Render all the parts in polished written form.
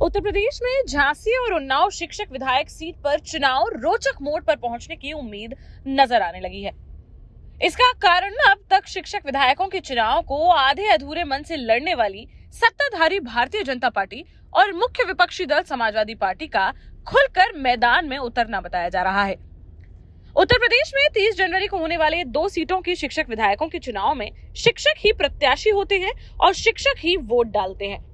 उत्तर प्रदेश में झांसी और उन्नाव शिक्षक विधायक सीट पर चुनाव रोचक मोड़ पर पहुंचने की उम्मीद नजर आने लगी है। इसका कारण अब तक शिक्षक विधायकों के चुनाव को आधे अधूरे मन से लड़ने वाली सत्ताधारी भारतीय जनता पार्टी और मुख्य विपक्षी दल समाजवादी पार्टी का खुलकर मैदान में उतरना बताया जा रहा है। उत्तर प्रदेश में 30 जनवरी को होने वाले 2 सीटों की शिक्षक विधायकों के चुनाव में शिक्षक ही प्रत्याशी होते हैं और शिक्षक ही वोट डालते हैं।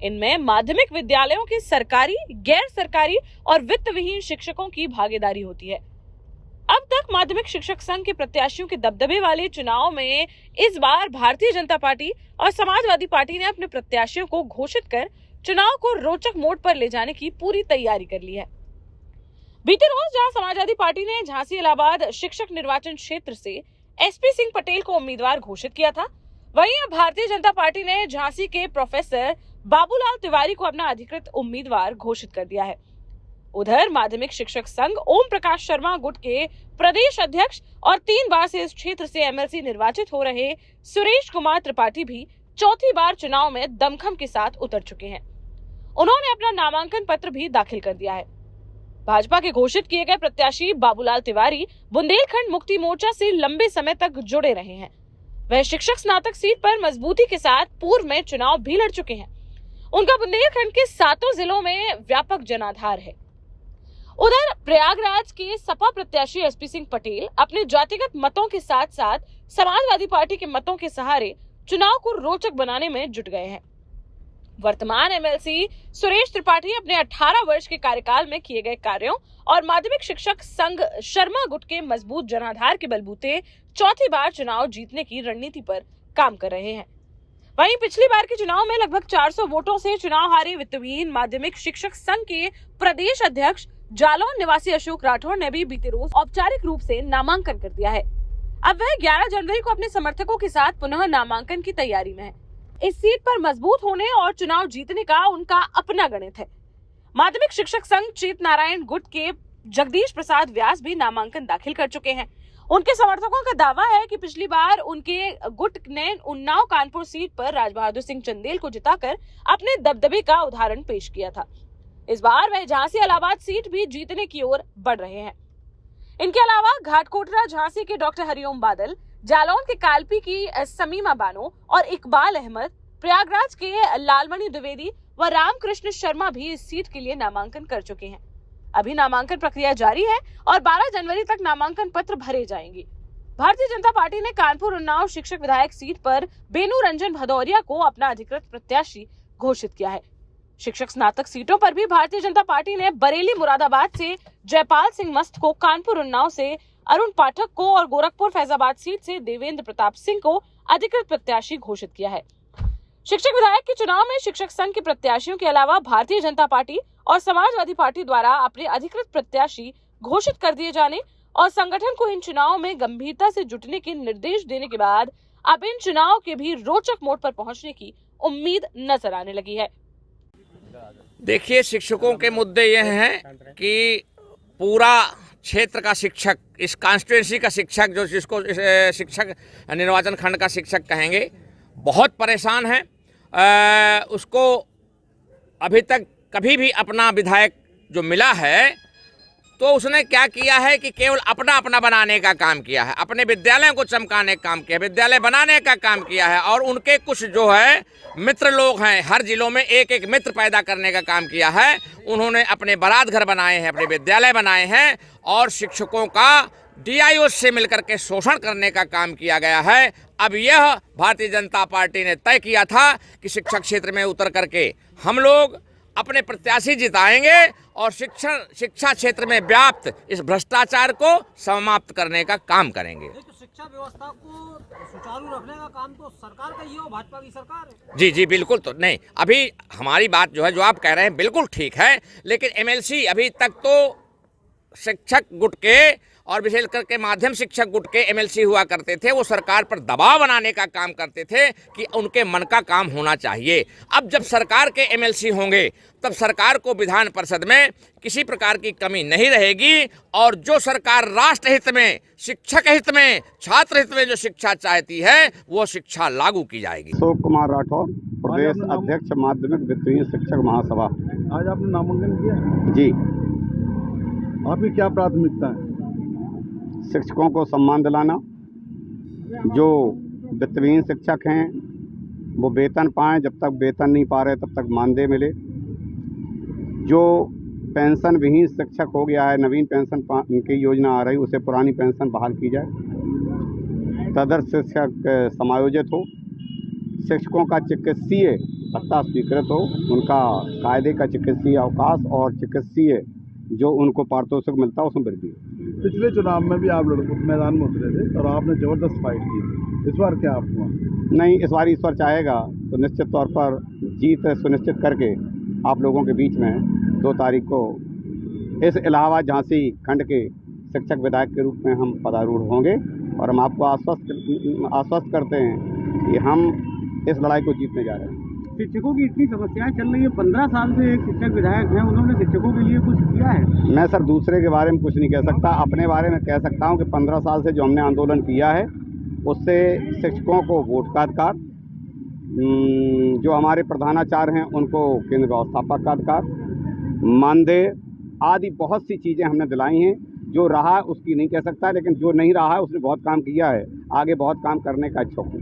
इनमें माध्यमिक विद्यालयों के सरकारी, गैर सरकारी और वित्त विहीन शिक्षकों की भागीदारी होती है। अब तक माध्यमिक शिक्षक संघ के प्रत्याशियों के दबदबे वाले चुनाव में इस बार भारतीय जनता पार्टी और समाजवादी पार्टी ने अपने प्रत्याशियों को घोषित कर चुनाव को रोचक मोड़ पर ले जाने की पूरी तैयारी कर ली है। बीते रोज जहां समाजवादी पार्टी ने झांसी इलाहाबाद शिक्षक निर्वाचन क्षेत्र से एसपी सिंह पटेल को उम्मीदवार घोषित किया था, वहीं अब भारतीय जनता पार्टी ने झांसी के प्रोफेसर बाबूलाल तिवारी को अपना अधिकृत उम्मीदवार घोषित कर दिया है। उधर माध्यमिक शिक्षक संघ ओम प्रकाश शर्मा गुट के प्रदेश अध्यक्ष और 3 बार से इस क्षेत्र से एमएलसी निर्वाचित हो रहे सुरेश कुमार त्रिपाठी भी चौथी बार चुनाव में दमखम के साथ उतर चुके हैं। उन्होंने अपना नामांकन पत्र भी दाखिल कर दिया है। भाजपा के घोषित किए गए प्रत्याशी बाबूलाल तिवारी बुंदेलखंड मुक्ति मोर्चा से लंबे समय तक जुड़े रहे हैं। वह शिक्षक स्नातक सीट पर मजबूती के साथ पूर्व में चुनाव भी लड़ चुके हैं। उनका बुंदेलखंड के 7 जिलों में व्यापक जनाधार है। उधर प्रयागराज के सपा प्रत्याशी एसपी सिंह पटेल अपने जातिगत मतों के साथ साथ समाजवादी पार्टी के मतों के सहारे चुनाव को रोचक बनाने में जुट गए हैं। वर्तमान एमएलसी सुरेश त्रिपाठी अपने 18 वर्ष के कार्यकाल में किए गए कार्यों और माध्यमिक शिक्षक संघ शर्मा गुट के मजबूत जनाधार के बलबूते चौथी बार चुनाव जीतने की रणनीति पर काम कर रहे हैं। वहीं पिछली बार के चुनाव में लगभग 400 वोटों से चुनाव हारे वित्तविहीन माध्यमिक शिक्षक संघ के प्रदेश अध्यक्ष जालौन निवासी अशोक राठौर ने भी बीते रोज औपचारिक रूप से नामांकन कर दिया है। अब वह 11 जनवरी को अपने समर्थकों के साथ पुनः नामांकन की तैयारी में है। इस सीट पर मजबूत होने और चुनाव जीतने का उनका अपना गणित है। माध्यमिक शिक्षक संघ चेत नारायण गुट के जगदीश प्रसाद व्यास भी नामांकन दाखिल कर चुके हैं। उनके समर्थकों का दावा है कि पिछली बार उनके गुट ने उन्नाव कानपुर सीट पर राजबहादुर सिंह चंदेल को जिताकर अपने दबदबे का उदाहरण पेश किया था। इस बार वह झांसी इलाहाबाद सीट भी जीतने की ओर बढ़ रहे हैं। इनके अलावा घाटकोटरा झांसी के डॉक्टर हरिओम बादल, जालौन के कालपी की समीमा बानो और इकबाल अहमद, प्रयागराज के लालमणि द्विवेदी व रामकृष्ण शर्मा भी इस सीट के लिए नामांकन कर चुके हैं। अभी नामांकन प्रक्रिया जारी है और 12 जनवरी तक नामांकन पत्र भरे जाएंगे। भारतीय जनता पार्टी ने कानपुर उन्नाव शिक्षक विधायक सीट पर बेनू रंजन भदौरिया को अपना अधिकृत प्रत्याशी घोषित किया है। शिक्षक स्नातक सीटों पर भी भारतीय जनता पार्टी ने बरेली मुरादाबाद से जयपाल सिंह मस्त को, कानपुर उन्नाव से अरुण पाठक को और गोरखपुर फैजाबाद सीट से देवेंद्र प्रताप सिंह को अधिकृत प्रत्याशी घोषित किया है। शिक्षक विधायक के चुनाव में शिक्षक संघ के प्रत्याशियों के अलावा भारतीय जनता पार्टी और समाजवादी पार्टी द्वारा अपने अधिकृत प्रत्याशी घोषित कर दिए जाने और संगठन को इन चुनावों में गंभीरता से जुटने के निर्देश देने के बाद अब इन चुनाव के भी रोचक मोड़ पर पहुंचने की उम्मीद नजर आने लगी है। देखिए, शिक्षकों के मुद्दे यह हैं कि पूरा क्षेत्र का शिक्षक, इस कॉन्स्टिट्यूएंसी का शिक्षक, जो जिसको शिक्षक निर्वाचन खंड का शिक्षक कहेंगे, बहुत परेशान है। उसको अभी तक कभी भी अपना विधायक जो मिला है तो उसने क्या किया है कि केवल अपना अपना बनाने का काम किया है, अपने विद्यालयों को चमकाने का काम किया है, विद्यालय बनाने का काम किया है और उनके कुछ जो है मित्र लोग हैं, हर जिलों में एक एक मित्र पैदा करने का काम किया है। उन्होंने अपने बारात घर बनाए हैं, अपने विद्यालय बनाए हैं और शिक्षकों का डीआईओ से मिलकर के शोषण करने का काम किया गया है। अब यह भारतीय जनता पार्टी ने तय किया था कि शिक्षा क्षेत्र में उतर करके हम लोग अपने प्रत्याशी जिताएंगे और शिक्षा क्षेत्र में व्याप्त इस भ्रष्टाचार को समाप्त करने का काम करेंगे। तो शिक्षा व्यवस्था को सुचारू रखने का काम तो सरकार का ही हो, भाजपा की सरकार है। जी जी बिल्कुल। तो नहीं, अभी हमारी बात जो है, जो आप कह रहे हैं बिल्कुल ठीक है, लेकिन एमएलसी अभी तक तो शिक्षक गुट के और विशेष करके माध्यम शिक्षक गुट के एमएलसी हुआ करते थे। वो सरकार पर दबाव बनाने का काम करते थे कि उनके मन का काम होना चाहिए। अब जब सरकार के एमएलसी होंगे तब सरकार को विधान परिषद में किसी प्रकार की कमी नहीं रहेगी और जो सरकार राष्ट्र हित में, शिक्षक हित में, छात्र हित में जो शिक्षा चाहती है वो शिक्षा लागू की जाएगी। अशोक कुमार राठौर, प्रदेश अध्यक्ष माध्यमिक वित्तीय शिक्षक महासभा। आज आपने नामांकन किया? जी। आपकी क्या प्राथमिकता है? शिक्षकों को सम्मान दिलाना, जो वित्तविहीन शिक्षक हैं वो वेतन पाएं, जब तक वेतन नहीं पा रहे तब तक मानदेय मिले। जो पेंशन विहीन शिक्षक हो गया है, नवीन पेंशन की योजना आ रही, उसे पुरानी पेंशन बहाल की जाए। तदर्थ शिक्षक समायोजित हो, शिक्षकों का चिकित्सीय भत्ता स्वीकृत हो, उनका कायदे का चिकित्सीय अवकाश और चिकित्सीय जो उनको पारितोषिक मिलता है उसमें वृद्धि हो। पिछले चुनाव में भी आप लोग मैदान में उतरे थे और आपने ज़बरदस्त फाइट की थी, इस बार क्या आपको? नहीं, इस बार ईश्वर चाहेगा तो निश्चित तौर पर जीत सुनिश्चित करके आप लोगों के बीच में 2 तारीख को इस इलाहाबाद झांसी खंड के शिक्षक विधायक के रूप में हम पदारूढ़ होंगे और हम आपको आश्वस्त करते हैं कि हम इस लड़ाई को जीतने जा रहे हैं। शिक्षकों की इतनी समस्याएं चल रही है, 15 साल से एक शिक्षक विधायक हैं, उन्होंने शिक्षकों के लिए कुछ किया है? मैं सर दूसरे के बारे में कुछ नहीं कह सकता, अपने बारे में कह सकता हूं कि 15 साल से जो हमने आंदोलन किया है उससे शिक्षकों को वोट का अधिकार, जो हमारे प्रधानाचार्य हैं उनको केंद्र व्यवस्थापक का अधिकार, मानदेय आदि बहुत सी चीज़ें हमने दिलाई हैं। जो रहा उसकी नहीं कह सकता, लेकिन जो नहीं रहा है उसने बहुत काम किया है, आगे बहुत काम करने का इच्छुक हूँ।